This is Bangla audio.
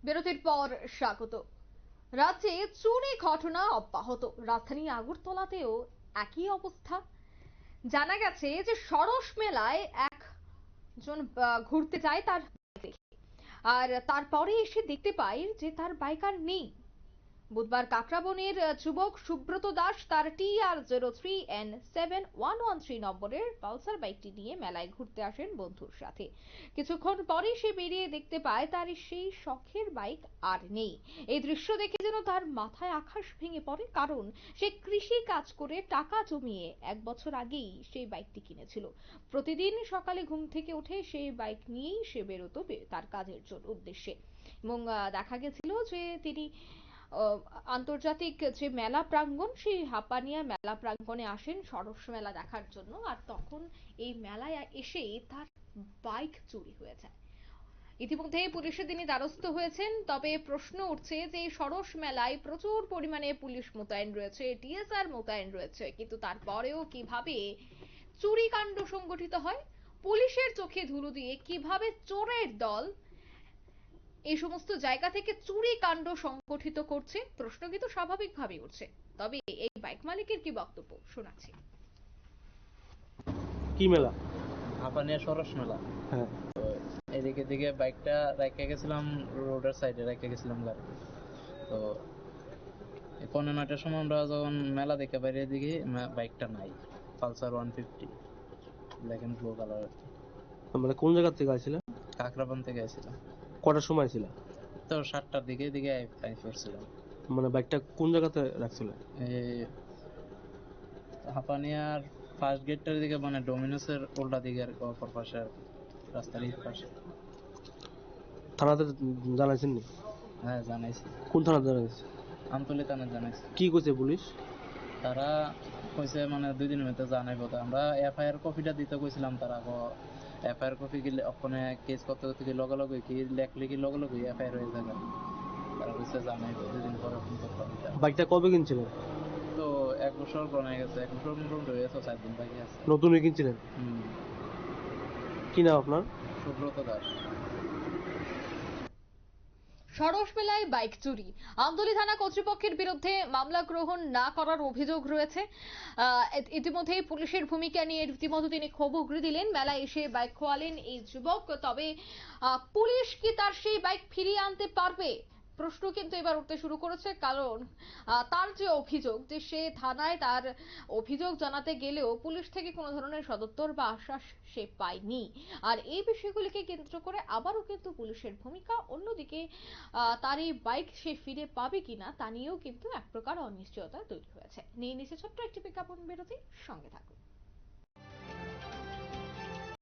বিরতির পর স্বাগত। রাজ্যে চুরি ঘটনা অব্যাহত, রাজধানী আগরতলাতেও একই অবস্থা। জানা গেছে যে সরস মেলায় একজন ঘুরতে যায় তার বাইক রেখে, আর তারপরে এসে দেখতে পায় যে তার বাইক আর নেই। বুধবার কাকরাবনের যুবক সুব্রত দাস তার TR03N7113 নম্বরের পালসার বাইকটি নিয়ে মেলায় ঘুরতে আসেন বন্ধুর সাথে। কিছুক্ষণ পরে সে বেরিয়ে দেখতে পায় তার সেই শখের বাইক আর নেই। এই দৃশ্য দেখে যেন তার মাথায় আকাশ ভেঙে পড়ে, কারণ সে কৃষি কাজ করে টাকা জমিয়ে 1 বছর আগেই সেই বাইকটি কিনেছিল। প্রতিদিন সকালে ঘুম থেকে উঠে সেই বাইক নিয়েই সে বেরোতো তার কাজের জন্য উদ্দেশ্যে। এবং দেখা গেছিল যে তিনি আন্তর্জাতিক যে মেলা প্রাঙ্গণ, সেই হাপানিয়া মেলা প্রাঙ্গণে আসেন সরস মেলা দেখার জন্য, আর তখন এই মেলায় এসে তার বাইক চুরি হয়ে যায়। ইতিমধ্যে পুলিশের তিনি দ্বারস্থ হয়েছেন। তবে প্রশ্ন উঠছে যে এই সরস মেলায় প্রচুর পরিমাণে পুলিশ মোতায়েন রয়েছে, টিএসআর মোতায়েন রয়েছে, কিন্তু তারপরেও কিভাবে চুরি কাণ্ড সংগঠিত হয়, পুলিশের চোখে ধুলো দিয়ে কিভাবে চোরের দল এই সমস্ত জায়গা থেকে চুরি কাণ্ড সংগঠিত করছে, প্রশ্ন কিন্তু স্বাভাবিকভাবে উঠছে। তবে এই বাইক মালিকের কি বক্তব্য শোনাচ্ছি। কি মেলা? হাপানিয়া সরস মেলা। হ্যাঁ, তো এদিকে দিকে বাইকটা রেখে গেছিলাম, রোডের সাইডে রেখে গেছিলাম গাড়ি। তো 9:15টার সময় আমরা যখন মেলা দেখে বাইরে দিকে বাইকটা নাই, Pulsar 150 black and blue colour. মানে কোন জায়গা থেকে আসছিল? কাকরাবান থেকে আসছিলাম। কটার সময় ছিল? তো 7টার দিকে দিকে পড়ছিলাম। মানে বাইকটা কোন জায়গাতে রাখছিল? এই হাপানিয়ার ফার্স্ট গেটটার দিকে, মানে ডোমিনোসের উল্টা দিকে আর কি, অপর পাশে আর কি, রাস্তার এই পাশে। থানাতে জানাইছেন নি? হ্যাঁ জানাইছি। কোন থানাতে জানাইছে? আমতলী থানায় জানাইছি। কি কইছে পুলিশ? তারা কইছে মানে 2 দিনের মধ্যে জানাইবো। তো আমরা এফআইআর কপিটা দিতে কইছিলাম, তারা এফআইআর কপি গেলে ওখানে কেস করতে করতে কি লগে লগে কি লেখলে কি লগে লগে এফআইআর হয়ে যাবে। তারা কইছে জানাইবো, 2 দিন পরে ফোন করতে হবে। বাইকটা কবে কিনছিলেন? তো 1 বছর গণে গেছে, 1 বছর মোটামুটি হয়ে গেছে, 4 দিন বাকি আছে। নতুনই কিনছিলেন? কি নাম আপনার? সুব্রত দাস। সরস মেলায় বাইক চুরি, আমতলী থানা কর্তৃপক্ষের বিরুদ্ধে মামলা গ্রহণ না করার অভিযোগ রয়েছে। ইতিমধ্যেই পুলিশের ভূমিকা নিয়ে রীতিমতো তিনি ক্ষোভ উগরে দিলেন। মেলায় এসে বাইক খোয়ালেন এই যুবক, তবে পুলিশ কি তার সেই বাইক ফিরিয়ে আনতে পারবে, প্রশ্ন কিন্তু এবার উঠতে শুরু করেছে। কারণ তার যে অভিযোগ যে সে থানায় তার অভিযোগ জানাতে গেলেও পুলিশ থেকে কোনো ধরনের সদুত্তর বা আশ্বাস সে পায়নি। আর এই বিষয়গুলিকে কেন্দ্র করে আবারও কিন্তু পুলিশের ভূমিকা। অন্যদিকে তার এই বাইক সে ফিরে পাবে কিনা তা নিয়েও কিন্তু এক প্রকার অনিশ্চয়তা তৈরি হয়েছে। নিয়ে নিচে ছোট্ট একটি বিজ্ঞাপন বিরতি, সঙ্গে থাকুন।